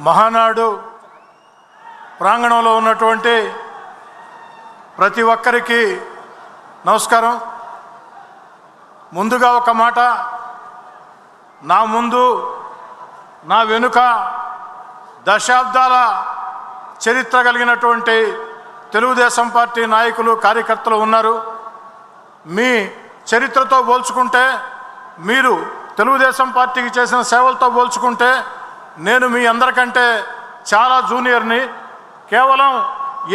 మహానాడు ప్రాంగణంలో ఉన్నటువంటి ప్రతి ఒక్కరికి నమస్కారం. ముందుగా ఒక మాట, నా ముందు నా వెనుక దశాబ్దాల చరిత్ర కలిగినటువంటి తెలుగుదేశం పార్టీ నాయకులు కార్యకర్తలు ఉన్నారు. మీ చరిత్రతో పోల్చుకుంటే, మీరు తెలుగుదేశం పార్టీకి చేసిన సేవలతో పోల్చుకుంటే నేను మీ అందరికంటే చాలా జూనియర్ని. కేవలం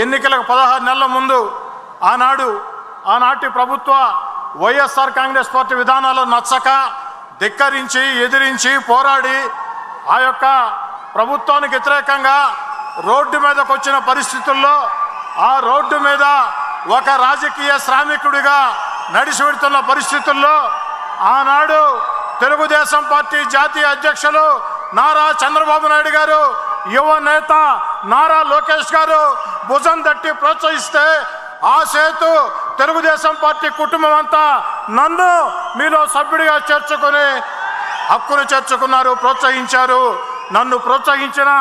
ఎన్నికలకు 16 నెలల ముందు ఆనాటి ప్రభుత్వ వైఎస్ఆర్ కాంగ్రెస్ పార్టీ విధానాలు నచ్చక ధిక్కరించి ఎదిరించి పోరాడి ఆ యొక్క ప్రభుత్వానికి వ్యతిరేకంగా రోడ్డు మీదకు వచ్చిన పరిస్థితుల్లో ఆ రోడ్డు మీద ఒక రాజకీయ శ్రామికుడిగా నడిచి వెడుతున్న పరిస్థితుల్లో ఆనాడు తెలుగుదేశం పార్టీ జాతీయ అధ్యక్షులు నారా చంద్రబాబు నాయుడు గారు, యువ నేత నారా లోకేష్ గారు భుజం తట్టి ప్రోత్సహిస్తే ఆ సేతు తెలుగుదేశం పార్టీ కుటుంబం అంతా నన్ను మీలో సభ్యుడిగా చేర్చుకొని హక్కును చేర్చుకున్నారు, ప్రోత్సహించారు. నన్ను ప్రోత్సహించిన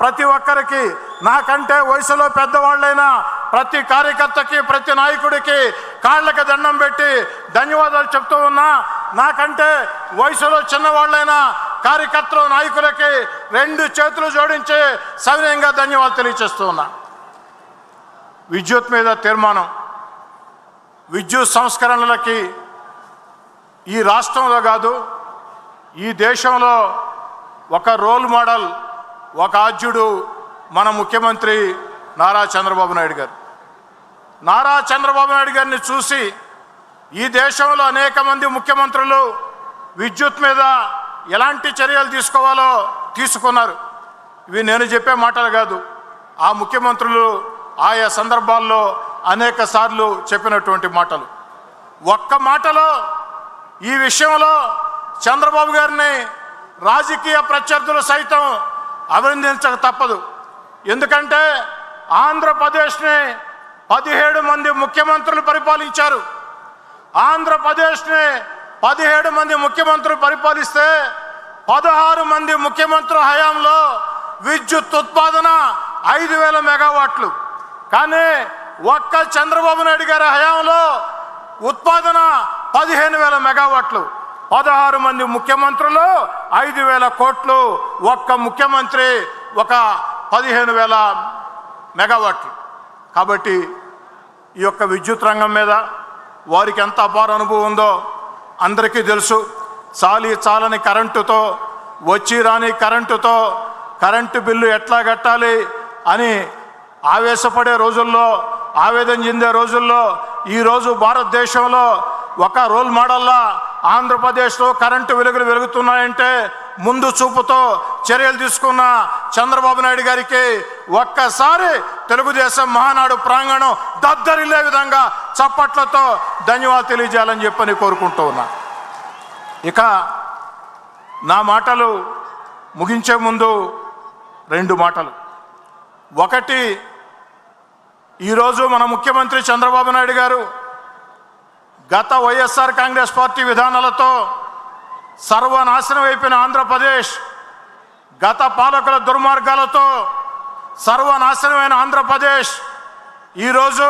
ప్రతి ఒక్కరికి, నాకంటే వయసులో పెద్దవాళ్ళైన ప్రతి కార్యకర్తకి, ప్రతి నాయకుడికి కాళ్ళకి దండం పెట్టి ధన్యవాదాలు చెప్తూ ఉన్నా. నాకంటే వయసులో చిన్నవాళ్ళైన కార్యకర్తలు, నాయకులకి 2 చేతులు జోడించి సవినయంగా ధన్యవాదాలు తెలియజేస్తూ ఉన్నా. విద్యుత్ మీద తీర్మానం, విద్యుత్ సంస్కరణలకి ఈ రాష్ట్రంలో కాదు ఈ దేశంలో ఒక రోల్ మోడల్, ఒక ఆద్యుడు మన ముఖ్యమంత్రి నారా చంద్రబాబు నాయుడు గారు. నారా చంద్రబాబు నాయుడు గారిని చూసి ఈ దేశంలో అనేక మంది ముఖ్యమంత్రులు విద్యుత్ మీద ఎలాంటి చర్యలు తీసుకోవాలో తీసుకున్నారు. ఇవి నేను చెప్పే మాటలు కాదు, ఆ ముఖ్యమంత్రులు ఆయా సందర్భాల్లో అనేక సార్లు చెప్పినటువంటి మాటలు. ఒక్క మాటలో ఈ విషయంలో చంద్రబాబు గారిని రాజకీయ ప్రత్యర్థులు సైతం అభినందించక తప్పదు. ఎందుకంటే ఆంధ్రప్రదేశ్ని 17 మంది ముఖ్యమంత్రులు పరిపాలించారు. ఆంధ్రప్రదేశ్ని 17 మంది ముఖ్యమంత్రులు పరిపాలిస్తే 16 మంది ముఖ్యమంత్రుల హయాంలో విద్యుత్ ఉత్పాదన 5,000 మెగావాట్లు. కానీ ఒక్క చంద్రబాబు నాయుడు గారి హయాంలో ఉత్పాదన 15,000 మెగావాట్లు. 16 మంది ముఖ్యమంత్రులు 5,000 కోట్లు, ఒక్క ముఖ్యమంత్రి ఒక 15,000 మెగావాట్లు. కాబట్టి ఈ యొక్క విద్యుత్ రంగం మీద వారికి ఎంత అపార అనుభవం ఉందో అందరికీ తెలుసు. చాలని కరెంటుతో, వచ్చి రాని కరెంటుతో కరెంటు బిల్లు ఎట్లా కట్టాలి అని ఆవేశపడే రోజుల్లో, ఆవేదన చెందే రోజుల్లో ఈరోజు భారతదేశంలో ఒక రోల్ మోడల్లా ఆంధ్రప్రదేశ్లో కరెంటు వెలుగులు వెలుగుతున్నాయంటే ముందు చూపుతో చర్యలు తీసుకున్న చంద్రబాబు నాయుడు గారికి ఒక్కసారి తెలుగుదేశం మహానాడు ప్రాంగణం దద్దరిల్లే విధంగా చప్పట్లతో ధన్యవాదాలు తెలియజేయాలని చెప్పని కోరుకుంటూ ఉన్నా. ఇక నా మాటలు ముగించే ముందు 2 మాటలు. ఒకటి, ఈరోజు మన ముఖ్యమంత్రి చంద్రబాబు నాయుడు గారు గత వైఎస్ఆర్ కాంగ్రెస్ పార్టీ విధానాలతో సర్వనాశనం అయిపోయిన ఆంధ్రప్రదేశ్, గత పాలకుల దుర్మార్గాలతో సర్వనాశనమైన ఆంధ్రప్రదేశ్ ఈరోజు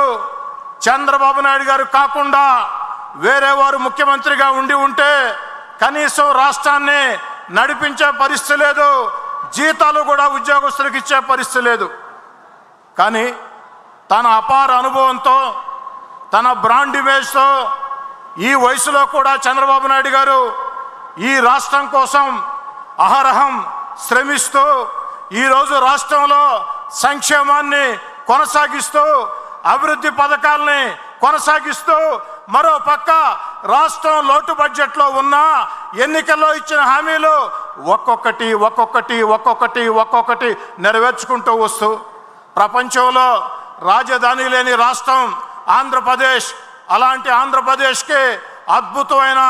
చంద్రబాబు నాయుడు గారు కాకుండా వేరే వారు ముఖ్యమంత్రిగా ఉంటే కనీసం రాష్ట్రాన్ని నడిపించే పరిస్థితి లేదు, జీతాలు కూడా ఉద్యోగస్తులకు ఇచ్చే పరిస్థితి లేదు. కానీ తన అపార అనుభవంతో, తన బ్రాండ్ ఇమేజ్తో ఈ వయసులో కూడా చంద్రబాబు నాయుడు గారు ఈ రాష్ట్రం కోసం అహరహం శ్రమిస్తూ ఈరోజు రాష్ట్రంలో సంక్షేమాన్ని కొనసాగిస్తూ, అభివృద్ధి పథకాలని కొనసాగిస్తూ, మరో పక్క రాష్ట్రం లోటు బడ్జెట్లో ఉన్న ఎన్నికల్లో ఇచ్చిన హామీలు ఒక్కొక్కటి నెరవేర్చుకుంటూ వస్తూ ప్రపంచంలో రాజధాని లేని రాష్ట్రం ఆంధ్రప్రదేశ్. అలాంటి ఆంధ్రప్రదేశ్కి అద్భుతమైన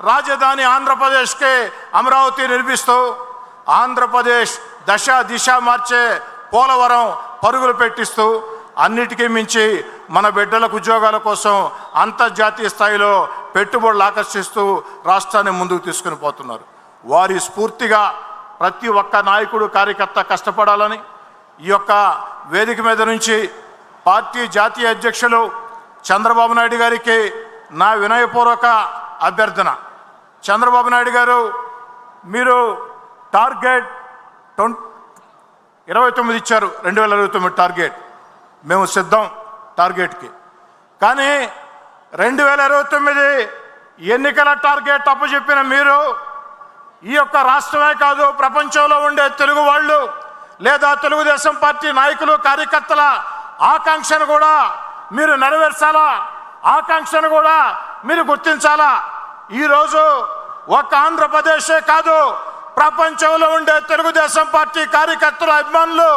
రాజధాని ఆంధ్రప్రదేశ్కి అమరావతి నిర్మిస్తూ ఆంధ్రప్రదేశ్ దిశ మార్చే పోలవరం పరుగులు పెట్టిస్తూ అన్నిటికీ మించి మన బిడ్డలకు ఉద్యోగాల కోసం అంతర్జాతీయ స్థాయిలో పెట్టుబడులు ఆకర్షిస్తూ రాష్ట్రాన్ని ముందుకు తీసుకుని పోతున్నారు. వారి స్ఫూర్తిగా ప్రతి ఒక్క నాయకుడు కార్యకర్త కష్టపడాలని ఈ యొక్క వేదిక మీద నుంచి పార్టీ జాతీయ అధ్యక్షులు చంద్రబాబు నాయుడు గారికి నా వినయపూర్వక అభ్యర్థన. చంద్రబాబు నాయుడు గారు, మీరు టార్గెట్ 29 ఇచ్చారు, 2029 టార్గెట్. మేము సిద్ధం టార్గెట్కి. కానీ 2029 ఎన్నికల టార్గెట్ అప్పచెప్పిన మీరు ఈ యొక్క రాష్ట్రమే కాదు, ప్రపంచంలో ఉండే తెలుగు వాళ్ళు లేదా తెలుగుదేశం పార్టీ నాయకులు కార్యకర్తల ఆకాంక్షను కూడా మీరు నెరవేర్చాలా, ఆకాంక్షను కూడా మీరు గుర్తించాలా. ఈరోజు ఒక ఆంధ్రప్రదేశే కాదు, ప్రపంచంలో ఉండే తెలుగుదేశం పార్టీ కార్యకర్తల అభిమానులు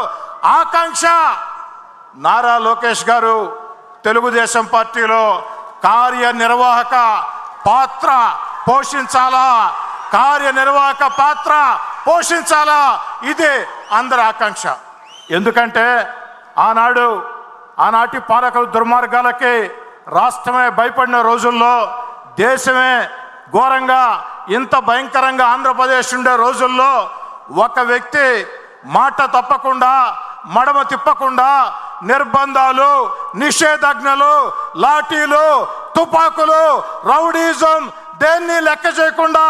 ఆకాంక్ష నారా లోకేష్ గారు తెలుగుదేశం పార్టీలో కార్యనిర్వాహక పాత్ర పోషించాలా, కార్యనిర్వాహక పాత్ర పోషించాలా. ఇదే అందరి ఆకాంక్ష. ఎందుకంటే ఆనాటి పాలకుల దుర్మార్గాలకి రాష్ట్రమే భయపడిన రోజుల్లో, దేశమే ఘోరంగా ఇంత భయంకరంగా ఆంధ్రప్రదేశ్ ఉండే రోజుల్లో ఒక వ్యక్తి మాట తప్పకుండా, మడమ తిప్పకుండా నిర్బంధాలు, నిషేధాజ్ఞలు, లాఠీలు, తుపాకులు, రౌడీజం దేన్ని లెక్క చేయకుండా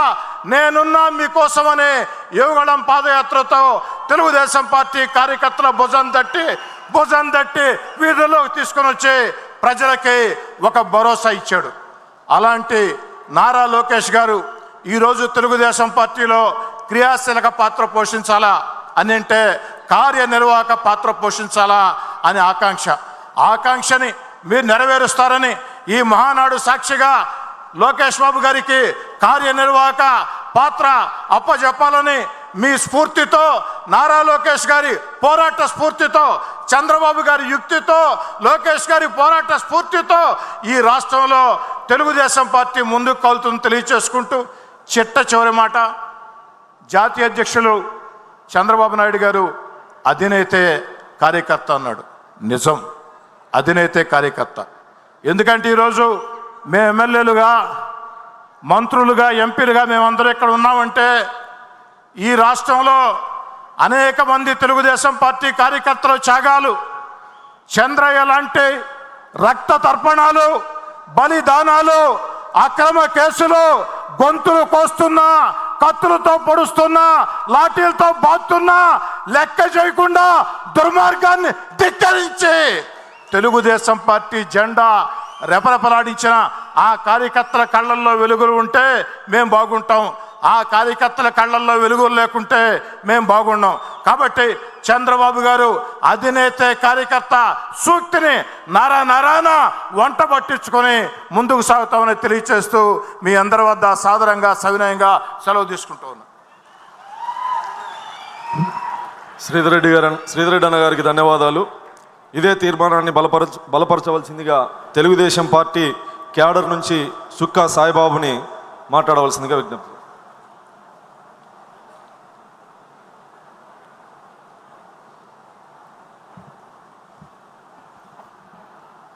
నేనున్నా మీకోసమని యువగళం పాదయాత్రతో తెలుగుదేశం పార్టీ కార్యకర్తల భుజం తట్టి వీధుల్లోకి తీసుకొని వచ్చి ప్రజలకి ఒక భరోసా ఇచ్చాడు. అలాంటి నారా లోకేష్ గారు ఈరోజు తెలుగుదేశం పార్టీలో క్రియాశీలక పాత్ర పోషించాలా అని అంటే కార్యనిర్వాహక పాత్ర పోషించాలా అని ఆకాంక్షని మీరు నెరవేరుస్తారని ఈ మహానాడు సాక్షిగా లోకేష్ బాబు గారికి కార్యనిర్వాహక పాత్ర అప్పజెప్పాలని మీ స్ఫూర్తితో, నారా లోకేష్ గారి పోరాట స్ఫూర్తితో, చంద్రబాబు గారి యుక్తితో, లోకేష్ గారి పోరాట స్ఫూర్తితో ఈ రాష్ట్రంలో తెలుగుదేశం పార్టీ ముందుకు కలుతుందని తెలియచేసుకుంటూ, చివరి మాట, జాతీయ అధ్యక్షులు చంద్రబాబు నాయుడు గారు అధినేతే కార్యకర్త అన్నాడు. నిజం, అధినేతే కార్యకర్త. ఎందుకంటే ఈరోజు మేము ఎమ్మెల్యేలుగా, మంత్రులుగా, ఎంపీలుగా మేమందరూ ఇక్కడ ఉన్నామంటే ఈ రాష్ట్రంలో అనేక మంది తెలుగుదేశం పార్టీ కార్యకర్తల త్యాగాలు, చంద్రయ్య లాంటి రక్త తర్పణాలు, బలిదానాలు, అక్రమ కేసులు, గొంతులు కోస్తున్నా, కత్తులతో పొడుస్తున్నా, లాఠీలతో బాతున్నా లెక్క చేయకుండా దుర్మార్గాన్ని ధిక్కరించి తెలుగుదేశం పార్టీ జెండా రెపరెపలాడించిన ఆ కార్యకర్తల కళ్ళల్లో వెలుగులు ఉంటే మేము బాగుంటాం, ఆ కార్యకర్తల కళ్ళల్లో వెలుగులు లేకుంటే మేము బాగున్నాం. కాబట్టి చంద్రబాబు గారు అధినేత కార్యకర్త సూక్తిని నరాన వంట పట్టించుకొని ముందుకు సాగుతామని తెలియచేస్తూ మీ అందరి వద్ద సాదరంగా సవినయంగా సెలవు తీసుకుంటూ ఉన్నా. శ్రీధర్ అన్న గారికి ధన్యవాదాలు. ఇదే తీర్మానాన్ని బలపరచవలసిందిగా తెలుగుదేశం పార్టీ క్యాడర్ నుంచి సుక్కా సాయిబాబుని మాట్లాడవలసిందిగా విజ్ఞప్తి.